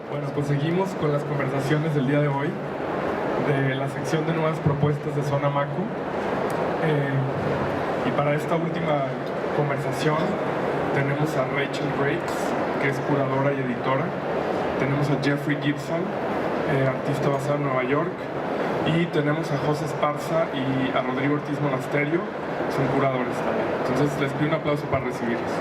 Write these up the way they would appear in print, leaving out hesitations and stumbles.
Bueno, pues seguimos con las conversaciones del día de hoy, de la sección de nuevas propuestas de ZsONAMACO. Y para esta última conversación tenemos a Rachael Rakes, que es curadora y editora. Tenemos a Jeffrey Gibson, artista basado en Nueva York. Y tenemos a José Esparza y a Rodrigo Ortiz Monasterio, son curadores también. Entonces les pido un aplauso para recibirlos.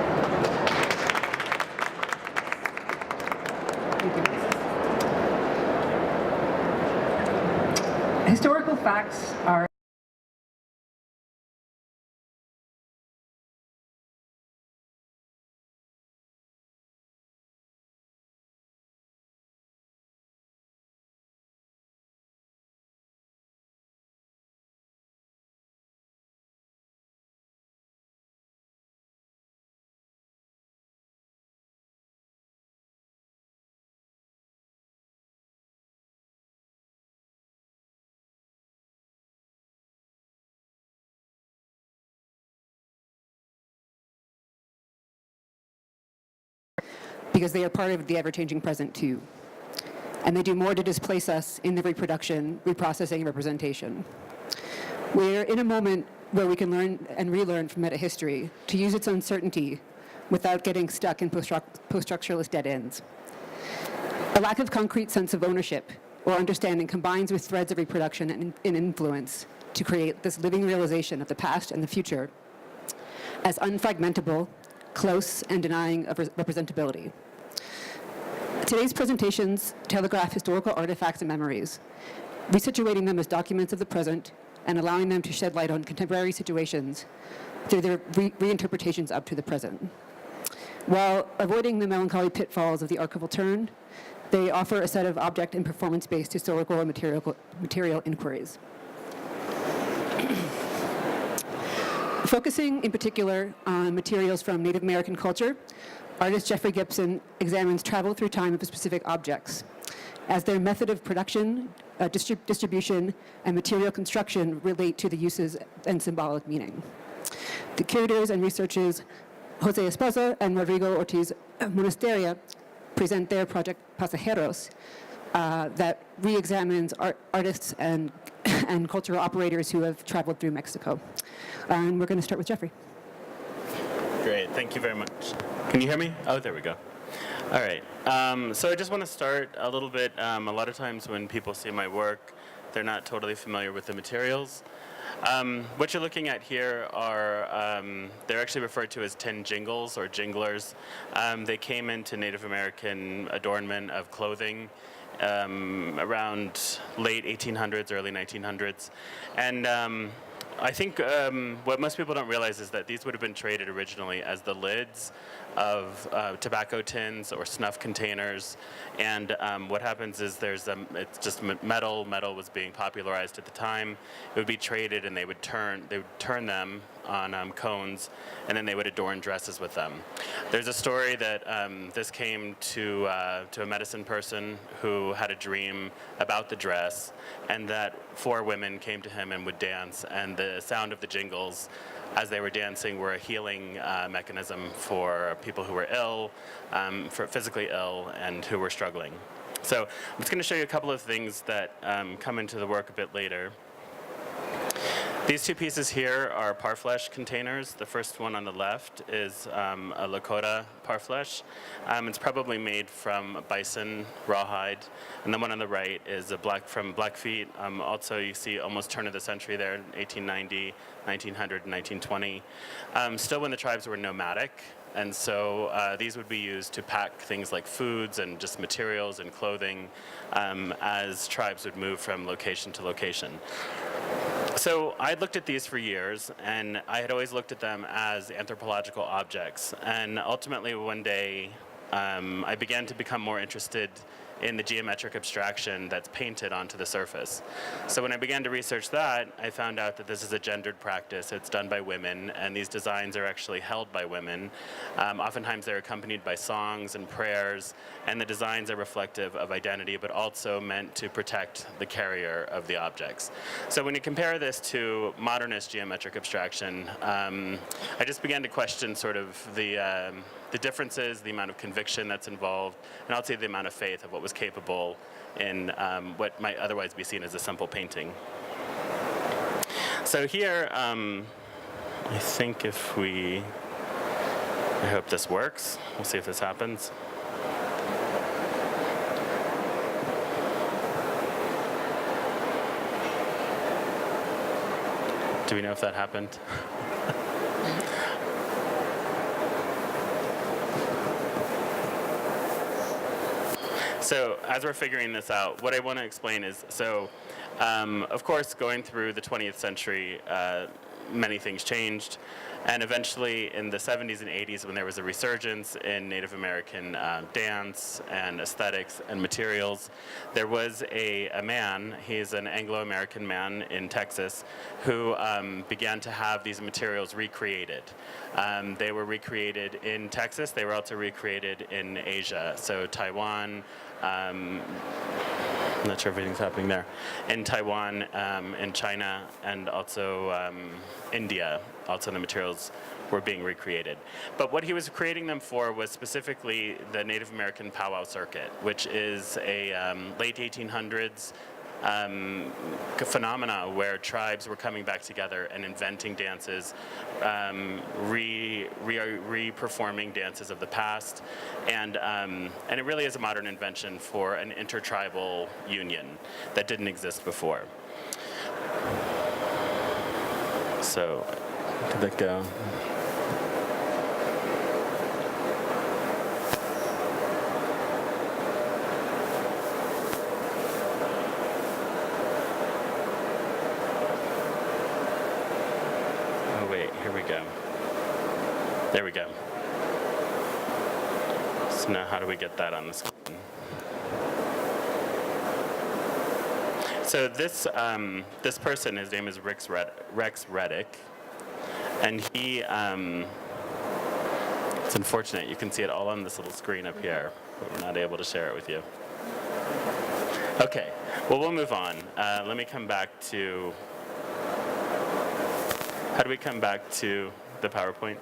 Historical facts are because they are part of the ever-changing present too. And they do more to displace us in the reproduction, reprocessing, and representation. We're in a moment where we can learn and relearn from metahistory to use its uncertainty without getting stuck in post-structuralist dead ends. A lack of concrete sense of ownership or understanding combines with threads of reproduction and influence to create this living realization of the past and the future as unfragmentable, close, and denying of representability. Today's presentations telegraph historical artifacts and memories, resituating them as documents of the present and allowing them to shed light on contemporary situations through their reinterpretations up to the present. While avoiding the melancholy pitfalls of the archival turn, they offer a set of object and performance-based historical and material inquiries. Focusing in particular on materials from Native American culture, artist Jeffrey Gibson examines travel through time of specific objects as their method of production, distribution, and material construction relate to the uses and symbolic meaning. The curators and researchers José Esparza and Rodrigo Ortiz Monasterio present their project Pasajeros that re-examines artists and cultural operators who have traveled through Mexico. And we're going to start with Jeffrey. Great, thank you very much. Can you hear me? Oh, there we go. All right, so I just want to start a little bit. A lot of times when people see my work, they're not totally familiar with the materials. What you're looking at here are, they're actually referred to as tin jingles or jinglers. They came into Native American adornment of clothing around late 1800s, early 1900s. And I think what most people don't realize is that these would have been traded originally as the lids of tobacco tins or snuff containers. And what happens is it's just metal. Metal was being popularized at the time. It would be traded, and they would turn them on cones, and then they would adorn dresses with them. There's a story that this came to a medicine person who had a dream about the dress, and that 4 women came to him and would dance, and the sound of the jingles as they were dancing were a healing mechanism for people who were ill, for physically ill, and who were struggling. So I'm just going to show you a couple of things that come into the work a bit later. These 2 pieces here are parfleche containers. The first one on the left is a Lakota parfleche. It's probably made from bison rawhide. And the one on the right is from Blackfeet. Also, you see almost turn of the century there, 1890, 1900, and 1920. Still when the tribes were nomadic. And so these would be used to pack things like foods and just materials and clothing as tribes would move from location to location. So I'd looked at these for years, and I had always looked at them as anthropological objects. And ultimately, one day, I began to become more interested in the geometric abstraction that's painted onto the surface. So when I began to research that, I found out that this is a gendered practice. It's done by women, and these designs are actually held by women. Oftentimes they're accompanied by songs and prayers, and the designs are reflective of identity, but also meant to protect the carrier of the objects. So when you compare this to modernist geometric abstraction, I just began to question sort of the differences, the amount of conviction that's involved, and also the amount of faith of what was was capable in what might otherwise be seen as a simple painting. So here, I think I hope this works. We'll see if this happens. Do we know if that happened? So as we're figuring this out, what I want to explain is, of course, going through the 20th century, many things changed. And eventually in the 70s and 80s, when there was a resurgence in Native American dance and aesthetics and materials, there was a man, he's an Anglo-American man in Texas, who began to have these materials recreated. They were recreated in Texas. They were also recreated in Asia, so Taiwan, I'm not sure if anything's happening there. In Taiwan, in China, and also India, also the materials were being recreated. But what he was creating them for was specifically the Native American powwow circuit, which is a late 1800s phenomena where tribes were coming back together and inventing dances, re-performing dances of the past, and it really is a modern invention for an intertribal union that didn't exist before. So, did that go? There we go. So now how do we get that on the screen? So this person, his name is Rex Reddick, and he, it's unfortunate, you can see it all on this little screen up here, but we're not able to share it with you. Okay, well, we'll move on. Let me come back to, how do we come back to the PowerPoint?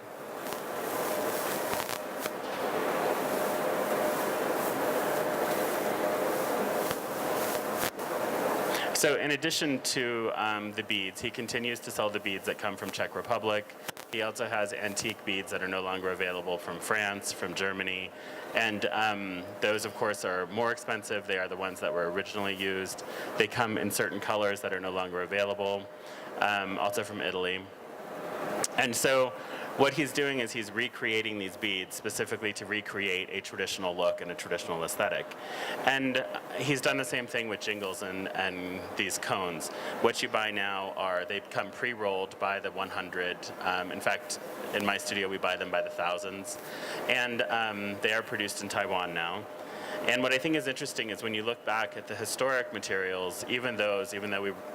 So in addition to the beads, he continues to sell the beads that come from Czech Republic. He also has antique beads that are no longer available from France, from Germany. And those, of course, are more expensive. They are the ones that were originally used. They come in certain colors that are no longer available, also from Italy. And so what he's doing is he's recreating these beads specifically to recreate a traditional look and a traditional aesthetic. And he's done the same thing with jingles and these cones. What you buy now they come pre-rolled by the 100. In fact, in my studio, we buy them by the thousands. And they are produced in Taiwan now. And what I think is interesting is when you look back at the historic materials, even though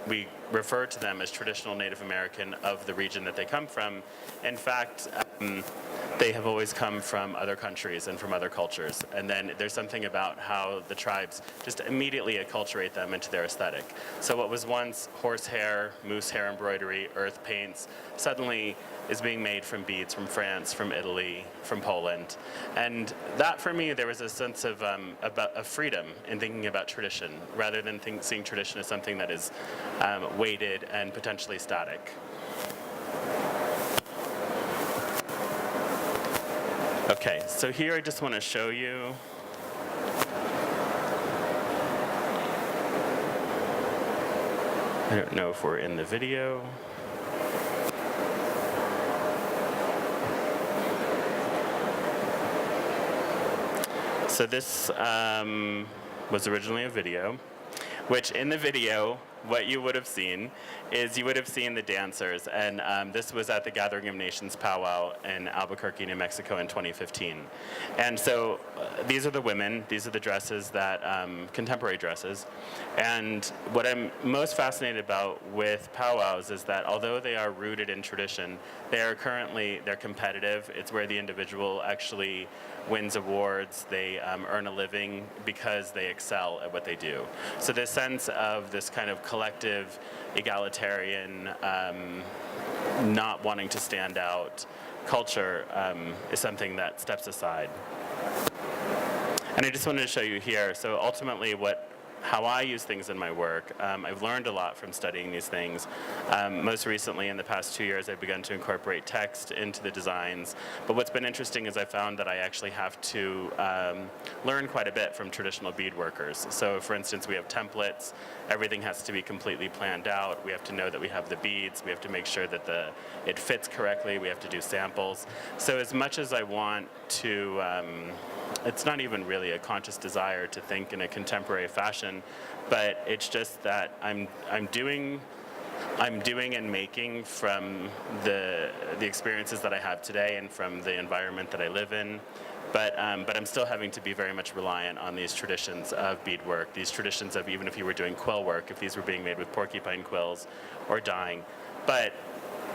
we refer to them as traditional Native American of the region that they come from, in fact, they have always come from other countries and from other cultures. And then there's something about how the tribes just immediately acculturate them into their aesthetic. So what was once horsehair, moose hair embroidery, earth paints, suddenly is being made from beads from France, from Italy, from Poland. And that, for me, there was a sense of freedom in thinking about tradition, rather than seeing tradition as something that is weighted and potentially static. Okay, so here I just want to show you I don't know if we're in the video. So this was originally a video, which in the video, what you would have seen is you would have seen the dancers. And this was at the Gathering of Nations powwow in Albuquerque, New Mexico in 2015. And so these are the women, these are the dresses that, contemporary dresses. And what I'm most fascinated about with powwows is that although they are rooted in tradition, they're competitive. It's where the individual actually wins awards, they earn a living because they excel at what they do. So this sense of this kind of collective, egalitarian, not wanting to stand out culture is something that steps aside. And I just wanted to show you here. So ultimately, how I use things in my work, I've learned a lot from studying these things. Most recently, in the past 2 years, I've begun to incorporate text into the designs. But what's been interesting is I found that I actually have to learn quite a bit from traditional bead workers. So for instance, we have templates. Everything has to be completely planned out. We have to know that we have the beads. We have to make sure that it fits correctly. We have to do samples. So as much as I want to, it's not even really a conscious desire to think in a contemporary fashion, but it's just that I'm doing and making from the experiences that I have today and from the environment that I live in. But I'm still having to be very much reliant on these traditions of beadwork, these traditions of even if you were doing quill work, if these were being made with porcupine quills or dyeing. But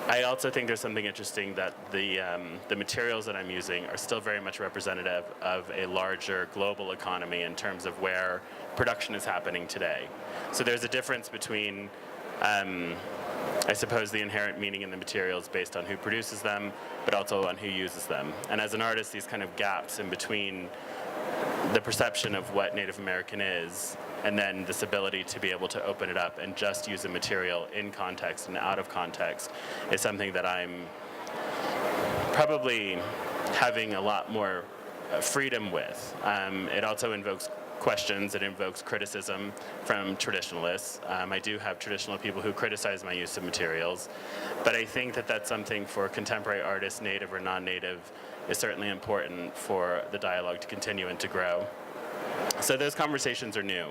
I also think there's something interesting that the materials that I'm using are still very much representative of a larger global economy in terms of where production is happening today. So there's a difference between, I suppose, the inherent meaning in the materials based on who produces them, but also on who uses them. And as an artist, these kind of gaps in between the perception of what Native American is and then this ability to be able to open it up and just use a material in context and out of context is something that I'm probably having a lot more freedom with. It also invokes questions, it invokes criticism from traditionalists. I do have traditional people who criticize my use of materials, but I think that that's something for contemporary artists, native or non-native, is certainly important for the dialogue to continue and to grow. So those conversations are new.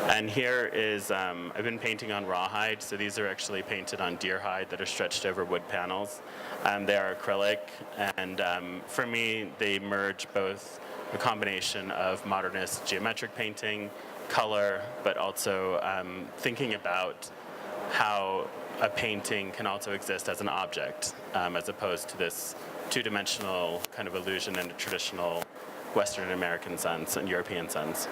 And here is, I've been painting on rawhide, so these are actually painted on deer hide that are stretched over wood panels. They are acrylic, and for me, they merge both a combination of modernist geometric painting, color, but also thinking about how a painting can also exist as an object, as opposed to this two-dimensional kind of illusion in a traditional Western American sense and European sense.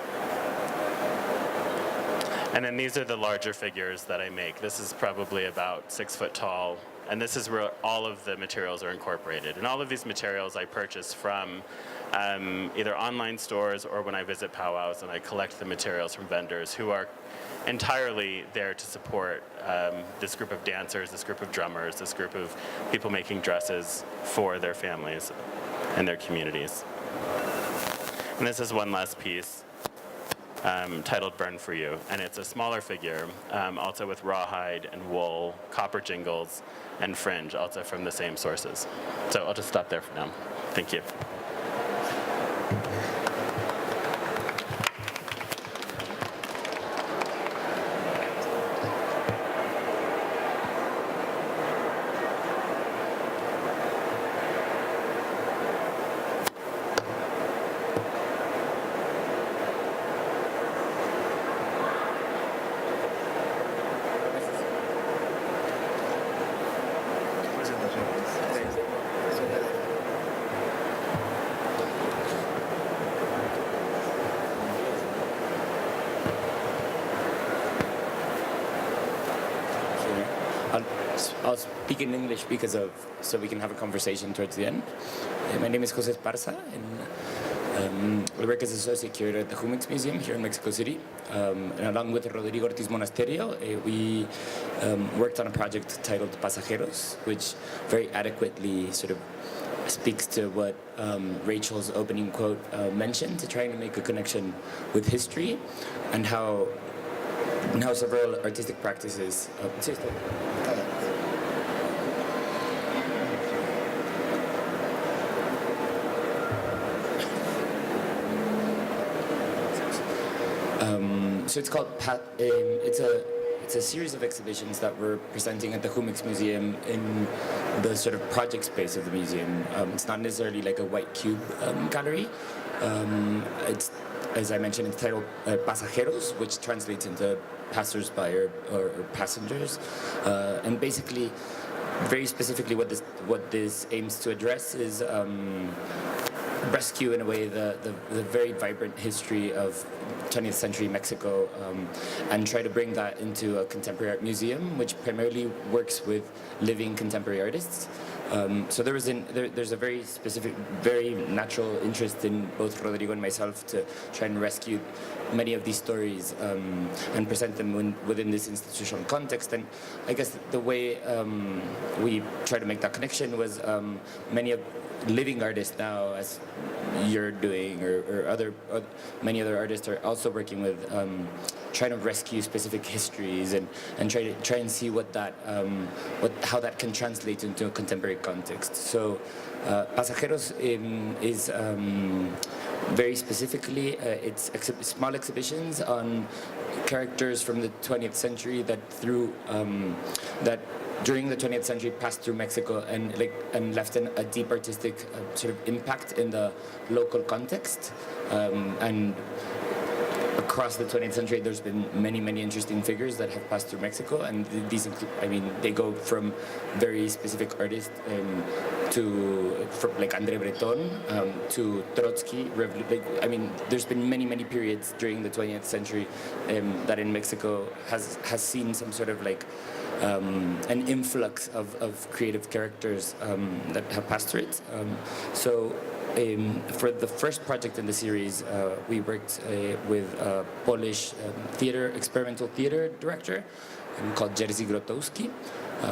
And then these are the larger figures that I make. This is probably about 6 foot tall, and this is where all of the materials are incorporated. And all of these materials I purchase from either online stores or when I visit powwows and I collect the materials from vendors who are entirely there to support this group of dancers, this group of drummers, this group of people making dresses for their families and their communities. And this is one last piece titled Burn For You, and it's a smaller figure, also with rawhide and wool, copper jingles, and fringe, also from the same sources. So I'll just stop there for now. Thank you. I'll speak in English so we can have a conversation towards the end. My name is José Esparza, and I work as associate curator at the Humberto Museum here in Mexico City. And along with Rodrigo Ortiz Monasterio, we worked on a project titled Pasajeros, which very adequately sort of speaks to what Rachael's opening quote mentioned, to trying to make a connection with history and how several artistic practices. So it's called. It's a series of exhibitions that we're presenting at the Humberto Museum in the sort of project space of the museum. It's not necessarily like a white cube gallery. It's, as I mentioned, it's titled Pasajeros, which translates into passers-by or passengers, and basically, very specifically, what this aims to address is rescue in a way the very vibrant history of 20th century Mexico and try to bring that into a contemporary art museum, which primarily works with living contemporary artists. So there's a very specific, very natural interest in both Rodrigo and myself to try and rescue many of these stories and present them within this institutional context. And I guess the way we try to make that connection was many of living artists now, as you're doing, or many other artists are also working with trying to rescue specific histories and try and see how that can translate into a contemporary context. So Pasajeros is very specifically it's small exhibitions on characters from the 20th century that during the 20th century passed through Mexico and left a deep artistic sort of impact in the local context. And across the 20th century, there's been many interesting figures that have passed through Mexico, and these include, they go from very specific artists from like André Breton to Trotsky. There's been many periods during the 20th century that in Mexico has seen some sort of an influx of creative characters that have passed through it. For the first project in the series, we worked with a Polish experimental theater director called Jerzy Grotowski,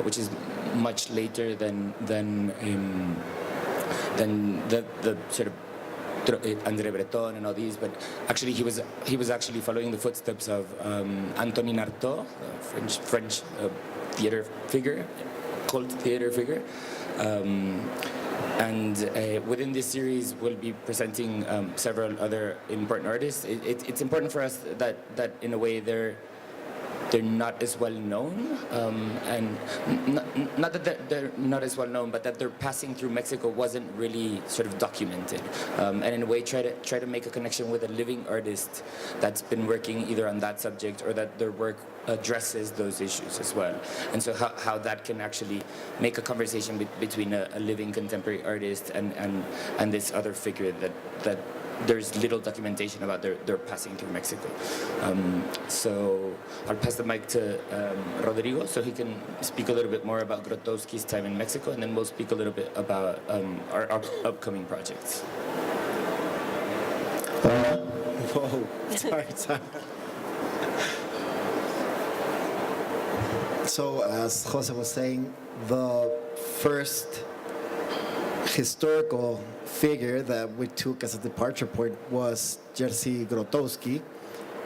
which is much later than the sort of André Breton and all these, but actually he was actually following the footsteps of Antonin Artaud, French theater figure, cult theater figure. And within this series, we'll be presenting several other important artists. It's important for us that in a way they're not as well known, and not that they're not as well known, but that their passing through Mexico wasn't really sort of documented, and in a way try to make a connection with a living artist that's been working either on that subject or that their work addresses those issues as well. And so how that can actually make a conversation between a living contemporary artist and this other figure that there's little documentation about their passing through Mexico. So I'll pass the mic to Rodrigo so he can speak a little bit more about Grotowski's time in Mexico, and then we'll speak a little bit about our upcoming projects. Whoa, sorry. So as Jose was saying, the first historical figure that we took as a departure point was Jerzy Grotowski,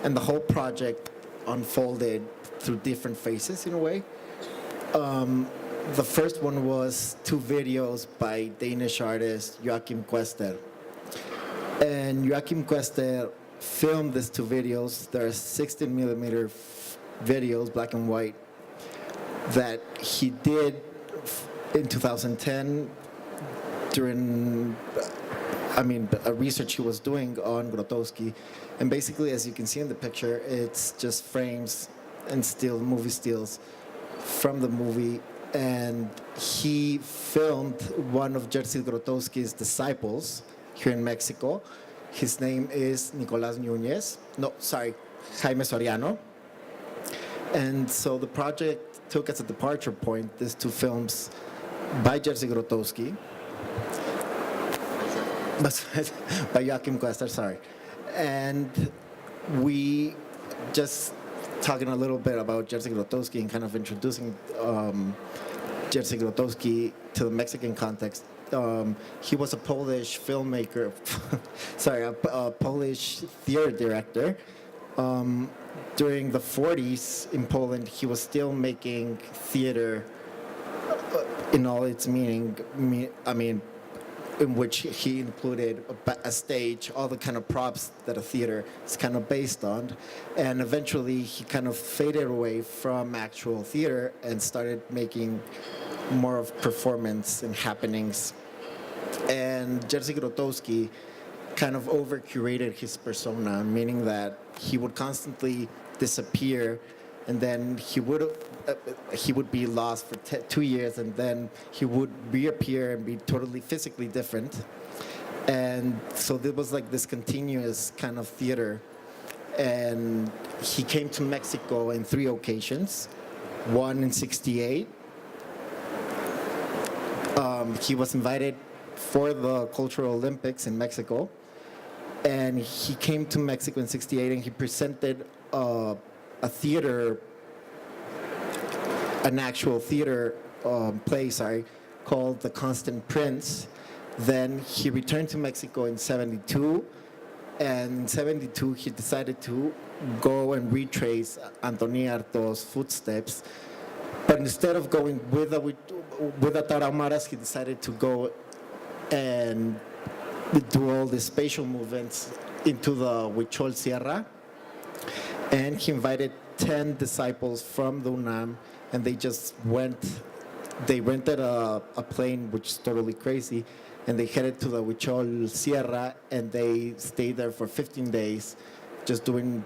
and the whole project unfolded through different phases in a way. The first one was 2 videos by Danish artist Joachim Quester. And Joachim Quester filmed these 2 videos. They're 16mm videos, black and white, that he did in 2010 during a research he was doing on Grotowski. And basically, as you can see in the picture, it's just frames and movie stills from the movie. And he filmed one of Jerzy Grotowski's disciples here in Mexico. His name is Jaime Soriano. And so the project took as a departure point these 2 films by Jerzy Grotowski, by Joachim Quester, sorry. And we just talking a little bit about Jerzy Grotowski and kind of introducing Jerzy Grotowski to the Mexican context. He was a Polish filmmaker, a Polish theater director. During the 40s in Poland, he was still making theater in all its meaning. In which he included a stage, all the kind of props that a theater is kind of based on. And eventually he kind of faded away from actual theater and started making more of performance and happenings. And Jerzy Grotowski kind of over-curated his persona, meaning that he would constantly disappear, and then he would be lost for 2 years, and then he would reappear and be totally physically different. And so there was like this continuous kind of theater. And he came to Mexico in 3 occasions. One in '68. He was invited for the Cultural Olympics in Mexico. And he came to Mexico in '68 and he presented a theater, an actual theater play, called The Constant Prince. Then he returned to Mexico in '72, and in '72 he decided to go and retrace Antonia Artaud's footsteps. But instead of going with the Tarahumaras, he decided to go and do all the spatial movements into the Huichol Sierra. And he invited 10 disciples from the UNAM, and they just went. They rented a plane, which is totally crazy, and they headed to the Huichol Sierra, and they stayed there for 15 days, just doing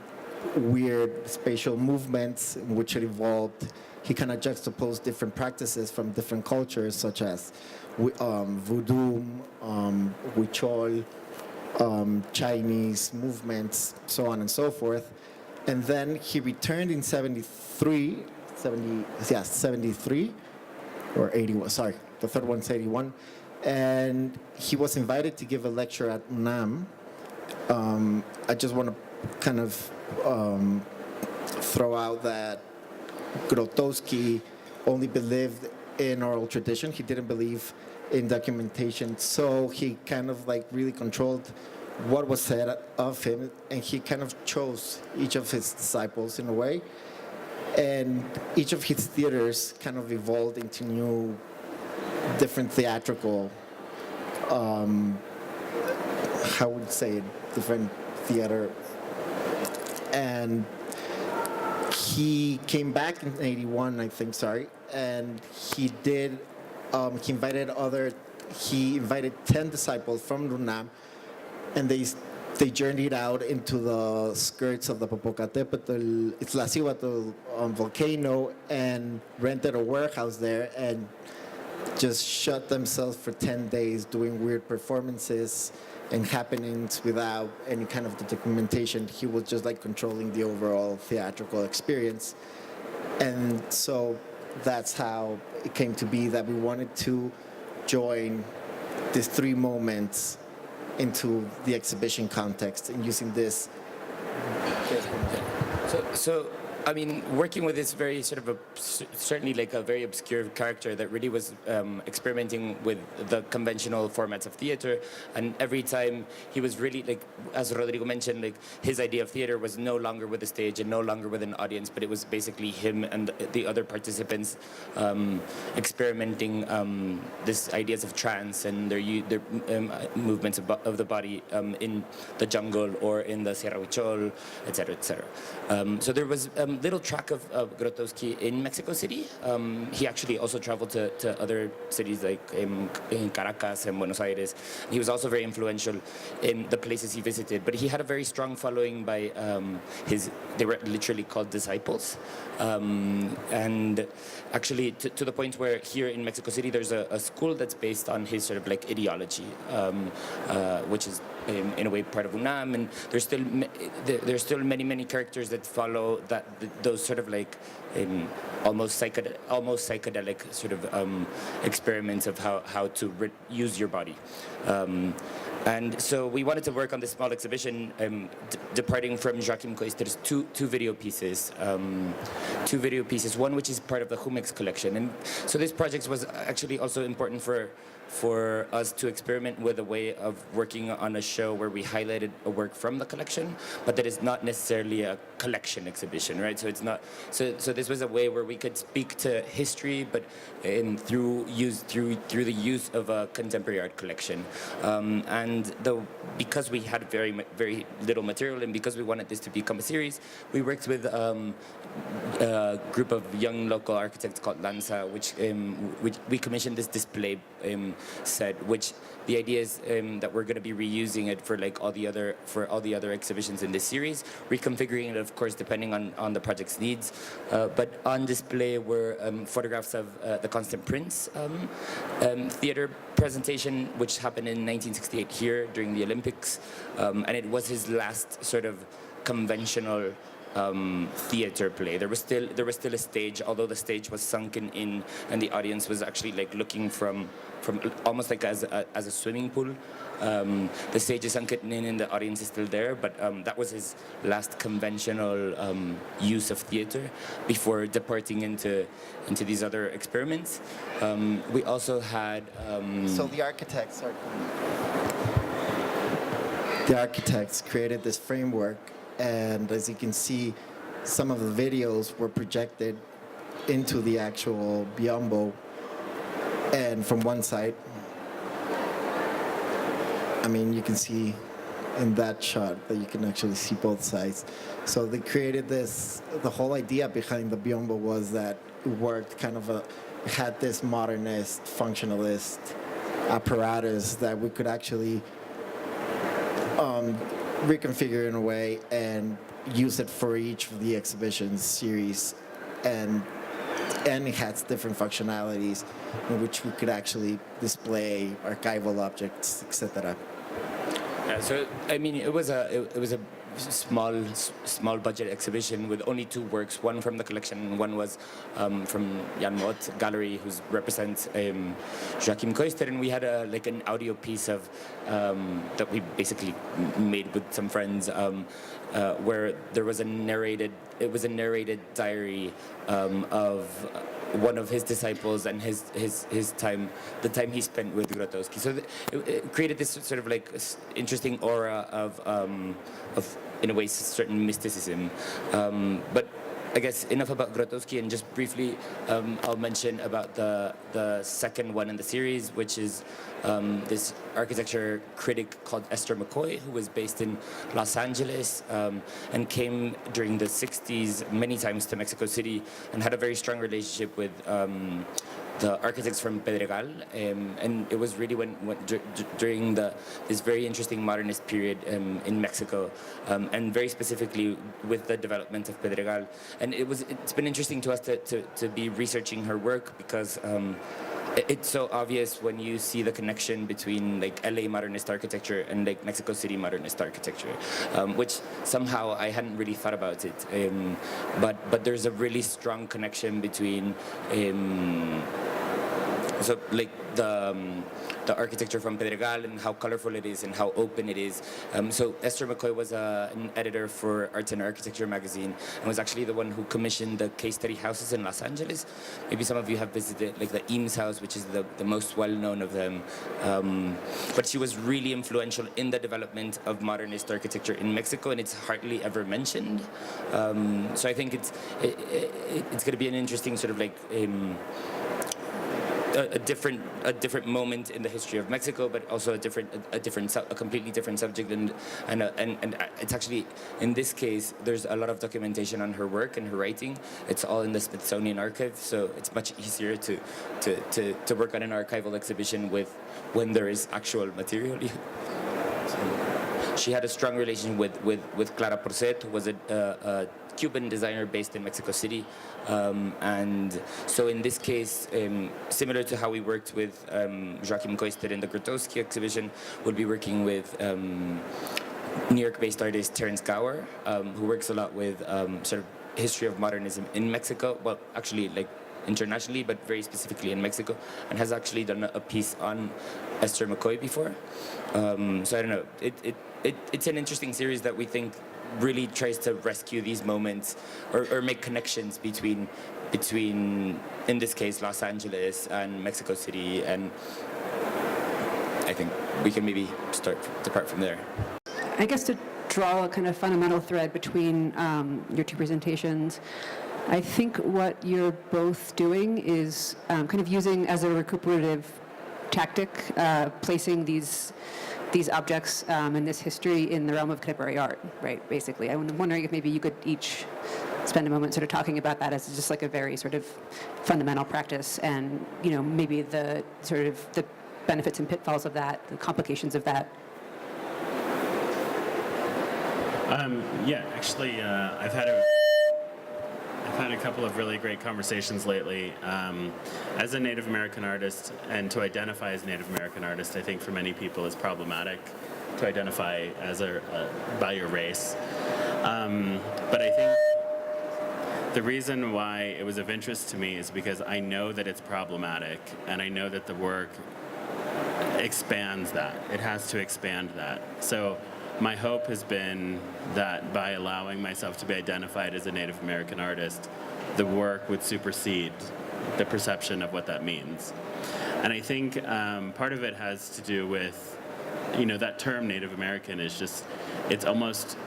weird spatial movements, in which it evolved. He kind of juxtaposed different practices from different cultures, such as voodoo, Huichol, Chinese movements, so on and so forth. And then he returned in 73, or 81, sorry, the third one's 81. And he was invited to give a lecture at UNAM. I just want to kind of throw out that Grotowski only believed in oral tradition. He didn't believe in documentation. So he kind of like really controlled what was said of him, and he kind of chose each of his disciples in a way. And each of his theaters kind of evolved into new, different theatrical, how would you say it, different theater. And he came back in '81, I think, and he did, he invited 10 disciples from UNAM, and they journeyed out into the skirts of the Popocatépetl, Iztaccíhuatl volcano, and rented a warehouse there and just shut themselves for 10 days doing weird performances and happenings without any kind of documentation. He was just like controlling the overall theatrical experience. And so that's how it came to be that we wanted to join these 3 moments into the exhibition context and using this. So I mean, working with this very sort of certainly like a very obscure character that really was experimenting with the conventional formats of theater, and every time he was really like, as Rodrigo mentioned, like his idea of theater was no longer with the stage and no longer with an audience, but it was basically him and the other participants experimenting these ideas of trance and their movements of the body in the jungle or in the Sierra Huichol, etc., etc. So there was little track of Grotowski in Mexico City. He actually also traveled to other cities like in Caracas and Buenos Aires. He was also very influential in the places he visited, but he had a very strong following by they were literally called disciples. And actually to the point where here in Mexico City there's a school that's based on his sort of like ideology, which is in a way part of UNAM, and there's still many characters that follow those sort of like almost psychedelic sort of experiments of how to use your body. And so we wanted to work on this small exhibition, departing from Joachim Koister's two video pieces, one which is part of the Humex collection. And so this project was actually also important for us to experiment with a way of working on a show where we highlighted a work from the collection, but that is not necessarily a collection exhibition, right? So it's not. So this was a way where we could speak to history, but through the use of a contemporary art collection. And because we had very little material, and because we wanted this to become a series, we worked with a group of young local architects called Lanza, which we commissioned this display set, which the idea is that we're going to be reusing it for like all the other exhibitions in this series, reconfiguring it, of course, depending on the project's needs. But on display were photographs of the Constant Prince theater presentation, which happened in 1968 here during the Olympics, and it was his last sort of conventional theater play. There was still a stage, although the stage was sunken in, and the audience was actually like looking from almost like as a swimming pool. The stage is sunken in, and the audience is still there. But that was his last conventional use of theater before departing into these other experiments. We also had. So the architects created this framework. And as you can see, some of the videos were projected into the actual biombo. And from one side, I mean, you can see in that shot that you can actually see both sides. So they created this, the whole idea behind the biombo was that it worked kind of it had this modernist, functionalist apparatus that we could actually reconfigure in a way and use it for each of the exhibition series, and it has different functionalities in which we could actually display archival objects, etc. Yeah, so I mean, it was a small budget exhibition with only two works, one from the collection and one was from Jan Mott Gallery, who represents Joachim Koister, and we had an audio piece of that we basically made with some friends where there was a narrated diary of one of his disciples and his time, the time he spent with Grotowski. So it created this sort of like interesting aura of in a way certain mysticism. But I guess enough about Grotowski, and just briefly I'll mention about the second one in the series, which is this architecture critic called Esther McCoy, who was based in Los Angeles and came during the 60s many times to Mexico City and had a very strong relationship with the architects from Pedregal, and it was really during this very interesting modernist period in Mexico, and very specifically with the development of Pedregal. And it's been interesting to us to be researching her work because it's so obvious when you see the connection between like LA modernist architecture and like Mexico City modernist architecture, which somehow I hadn't really thought about it. But there's a really strong connection between so like the architecture from Pedregal and how colorful it is and how open it is. So Esther McCoy was an editor for Art and Architecture magazine and was actually the one who commissioned the case study houses in Los Angeles. Maybe some of you have visited like the Eames house, which is the most well-known of them. But she was really influential in the development of modernist architecture in Mexico, and it's hardly ever mentioned. So I think it's going to be an interesting sort of like a different moment in the history of Mexico, but also a completely different subject, and it's actually in this case there's a lot of documentation on her work and her writing. It's all in the Smithsonian archive, so it's much easier to work on an archival exhibition when there is actual material. She had a strong relation with Clara Porcet, who was a Cuban designer based in Mexico City. And so in this case, similar to how we worked with Joachim Koister in the Grotowski exhibition, we'll be working with New York-based artist Terence Gower, who works a lot with sort of history of modernism in Mexico. Well, actually, like internationally, but very specifically in Mexico, and has actually done a piece on Esther McCoy before. So I don't know. It's an interesting series that we think really tries to rescue these moments or make connections between in this case Los Angeles and Mexico City, and I think we can maybe depart from there. I guess to draw a kind of fundamental thread between your two presentations, I think what you're both doing is kind of using as a recuperative tactic, placing these objects and this history in the realm of contemporary art, right, basically. I'm wondering if maybe you could each spend a moment sort of talking about that as just like a very sort of fundamental practice, and, you know, maybe the sort of the benefits and pitfalls of that, the complications of that? Yeah, actually, I've had a couple of really great conversations lately. As a Native American artist, and to identify as Native American artist, I think for many people is problematic to identify as by your race. But I think the reason why it was of interest to me is because I know that it's problematic, and I know that the work expands that. It has to expand that. So my hope has been that by allowing myself to be identified as a Native American artist, the work would supersede the perception of what that means. And I think part of it has to do with, that term Native American is just, it's almost,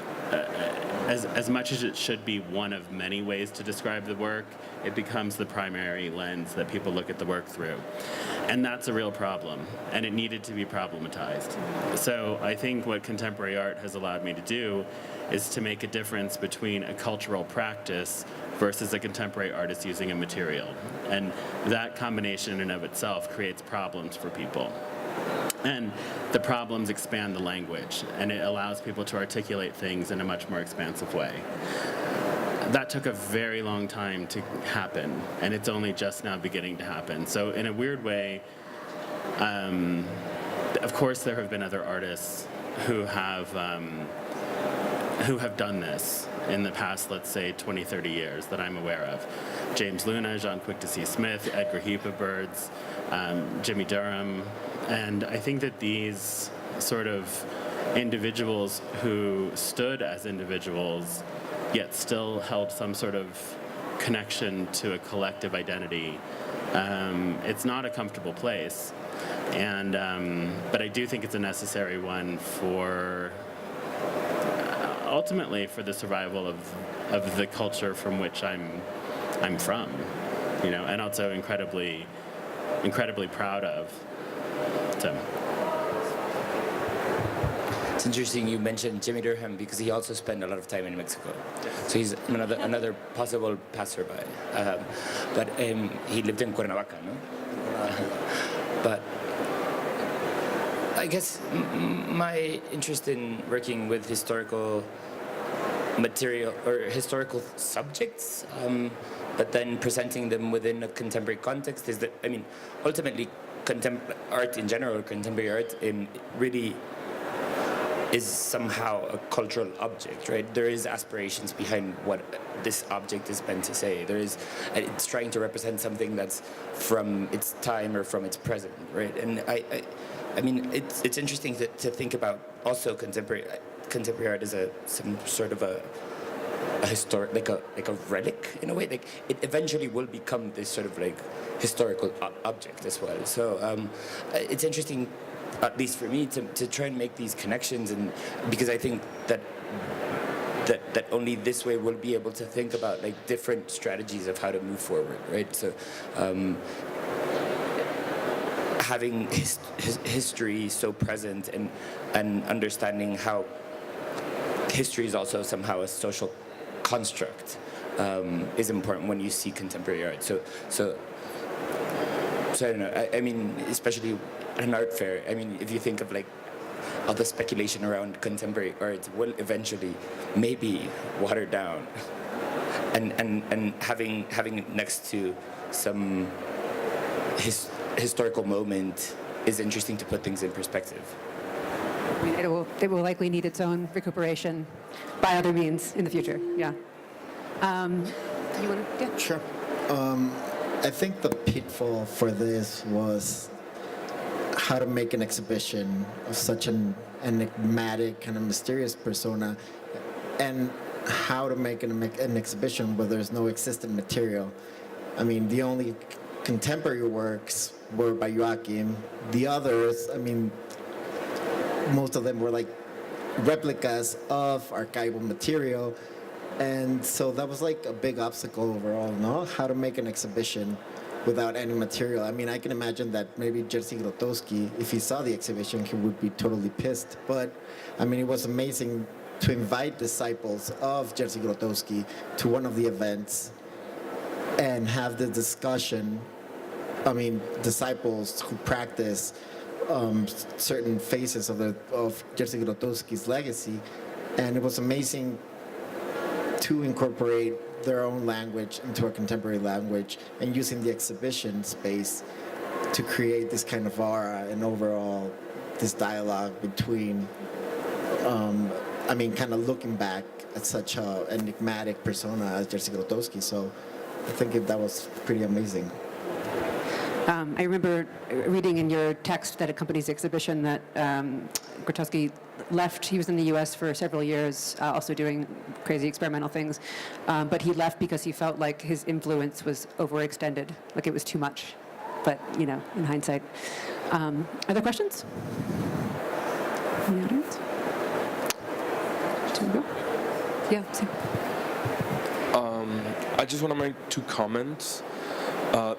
as much as it should be one of many ways to describe the work, it becomes the primary lens that people look at the work through. And that's a real problem, and it needed to be problematized. So I think what contemporary art has allowed me to do is to make a difference between a cultural practice versus a contemporary artist using a material. And that combination in and of itself creates problems for people. And the problems expand the language, and it allows people to articulate things in a much more expansive way. That took a very long time to happen, and it's only just now beginning to happen. So in a weird way, of course there have been other artists who have done this in the past, let's say, 20, 30 years that I'm aware of. James Luna, Jean Quick-to-See Smith, Edgar Heapabirds, Jimmy Durham. And I think that these sort of individuals who stood as individuals yet still held some sort of connection to a collective identity, it's not a comfortable place. And but I do think it's a necessary one for ultimately for the survival of the culture from which I'm from, and also incredibly proud of. So. It's interesting you mentioned Jimmy Durham because he also spent a lot of time in Mexico. So he's another possible passerby. But he lived in Cuernavaca, no? But I guess my interest in working with historical material or historical subjects, but then presenting them within a contemporary context is that, ultimately, art in general, contemporary art, really is somehow a cultural object, right? There is aspirations behind what this object is meant to say. It's trying to represent something that's from its time or from its present, right? And it's interesting to think about also contemporary art as some sort of a historic, like a relic in a way. Like it eventually will become this sort of like historical object as well. So it's interesting, at least for me, to try and make these connections, and because I think that only this way we'll be able to think about like different strategies of how to move forward, right? So having history so present and understanding how history is also somehow a social construct is important when you see contemporary art. So I don't know. Especially at an art fair. If you think of like all the speculation around contemporary art will eventually maybe water down, and having it next to some historical moment is interesting to put things in perspective. It will likely need its own recuperation by other means in the future. Yeah. You want to? Yeah. Sure. I think the pitfall for this was how to make an exhibition of such an enigmatic, kind of mysterious persona, and how to make an exhibition where there's no existent material. The only contemporary works were by Joachim. The others, most of them were like replicas of archival material. And so that was like a big obstacle overall, no? How to make an exhibition without any material. I can imagine that maybe Jerzy Grotowski, if he saw the exhibition, he would be totally pissed. But, it was amazing to invite disciples of Jerzy Grotowski to one of the events and have the discussion. Disciples who practice certain phases of Jerzy Grotowski's legacy, and it was amazing to incorporate their own language into a contemporary language and using the exhibition space to create this kind of aura and overall this dialogue between, kind of looking back at such an enigmatic persona as Jerzy Grotowski. So I think that was pretty amazing. I remember reading in your text that accompanies the exhibition that Grotowski left. He was in the U.S. for several years, also doing crazy experimental things, but he left because he felt like his influence was overextended, like it was too much. But, in hindsight. Other questions? In the audience? Should we go? Yeah, same. I just want to make 2 comments.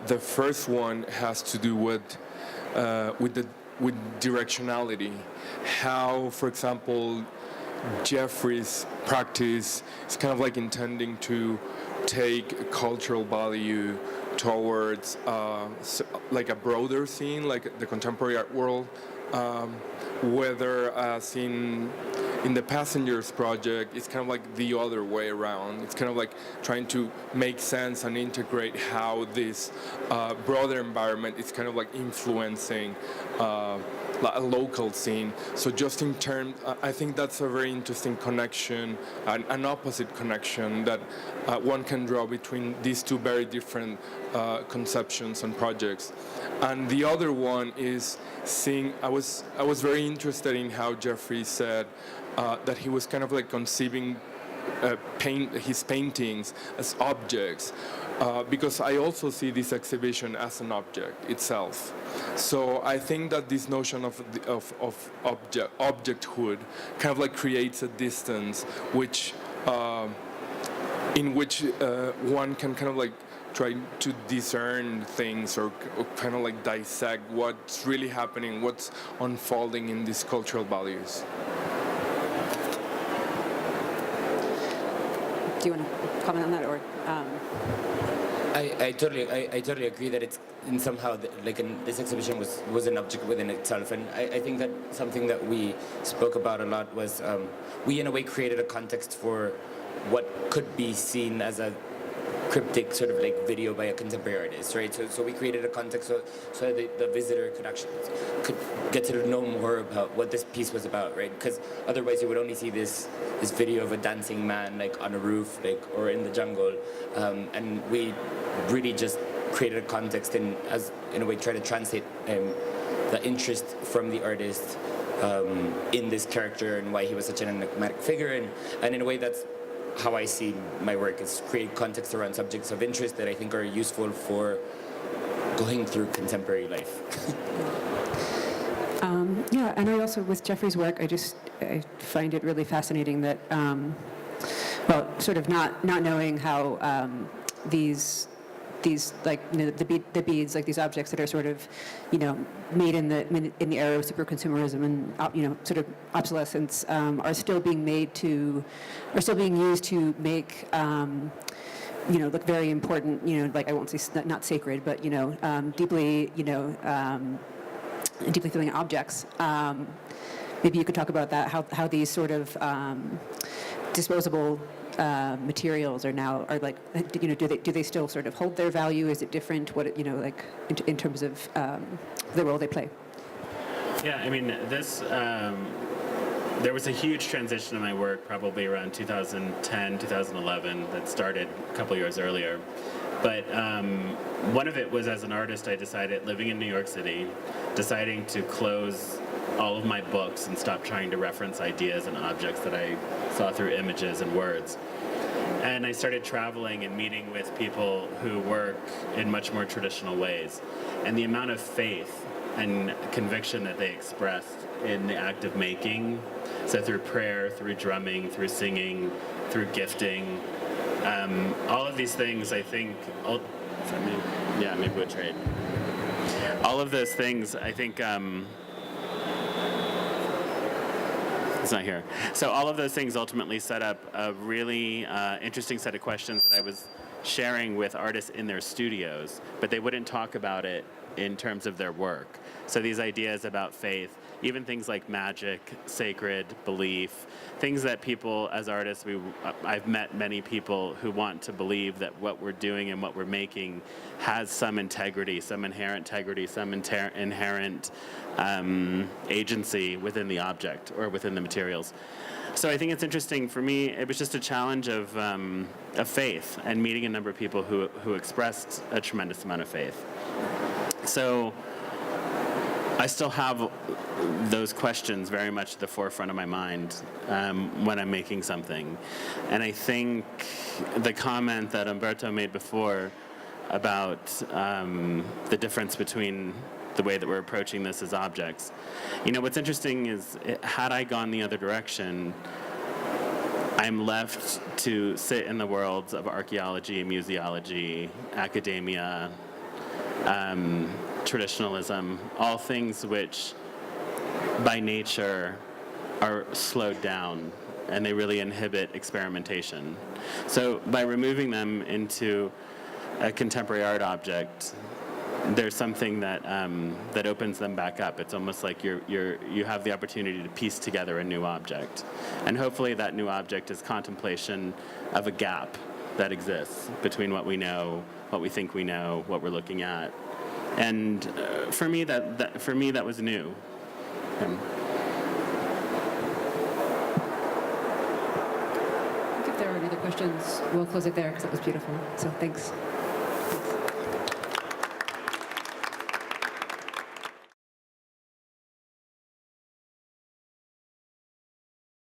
The first one has to do with directionality. How, for example, Jeffrey's practice is kind of like intending to take cultural value towards like a broader scene, like the contemporary art world, whether as in the Passengers project, it's kind of like the other way around. It's kind of like trying to make sense and integrate how this broader environment is kind of like influencing a local scene. So just in terms, I think that's a very interesting connection, an opposite connection that one can draw between these 2 very different conceptions and projects. And the other one is seeing, I was very interested in how Jeffrey said that he was kind of like conceiving his paintings as objects, because I also see this exhibition as an object itself. So I think that this notion of objecthood kind of like creates a distance in which one can kind of like try to discern things or kind of like dissect what's really happening, what's unfolding in these cultural values. Do you want to comment on that, or? I totally agree that it's in somehow this exhibition was an object within itself, and I think that something that we spoke about a lot was we in a way created a context for what could be seen as a cryptic sort of like video by a contemporary artist, right? So we created a context so the visitor could get to know more about what this piece was about, right? Because otherwise you would only see this video of a dancing man like on a roof, like, or in the jungle, and we really just created a context and in a way try to translate the interest from the artist in this character and why he was such an enigmatic figure, and in a way that's how I see my work, is create context around subjects of interest that I think are useful for going through contemporary life. Yeah, and I also, with Jeffrey's work, I find it really fascinating that, sort of not knowing how these like the beads, like these objects that are sort of made in the era of super consumerism and sort of obsolescence are still being used to make look very important, like I won't say not sacred, but deeply deeply feeling objects. Maybe you could talk about that, how these sort of disposable materials are like, do they still sort of hold their value? Is it different? What like in terms of the role they play? Yeah, I mean, this there was a huge transition in my work probably around 2010, 2011 that started a couple years earlier. But one of it was, as an artist, I decided, living in New York City, deciding to close all of my books and stop trying to reference ideas and objects that I saw through images and words. And I started traveling and meeting with people who work in much more traditional ways. And the amount of faith and conviction that they expressed in the act of making, so through prayer, through drumming, through singing, through gifting, all of these things, I think, maybe we'll trade. All of those things, I think, it's not here. So all of those things ultimately set up a really interesting set of questions that I was sharing with artists in their studios, but they wouldn't talk about it in terms of their work. So these ideas about faith, even things like magic, sacred, belief, things that people as artists, I've met many people who want to believe that what we're doing and what we're making has some integrity, some inherent agency within the object or within the materials. So I think it's interesting. For me, it was just a challenge of faith and meeting a number of people who expressed a tremendous amount of faith. So I still have those questions very much at the forefront of my mind when I'm making something. And I think the comment that Humberto made before about the difference between the way that we're approaching this as objects. What's interesting is, had I gone the other direction, I'm left to sit in the worlds of archaeology, museology, academia, traditionalism, all things which by nature are slowed down and they really inhibit experimentation. So by removing them into a contemporary art object, there's something that that opens them back up. It's almost like you have the opportunity to piece together a new object, and hopefully that new object is contemplation of a gap that exists between what we know, what we think we know, what we're looking at. And for me, that was new. I think if there are any other questions, we'll close it there because it was beautiful. So thanks.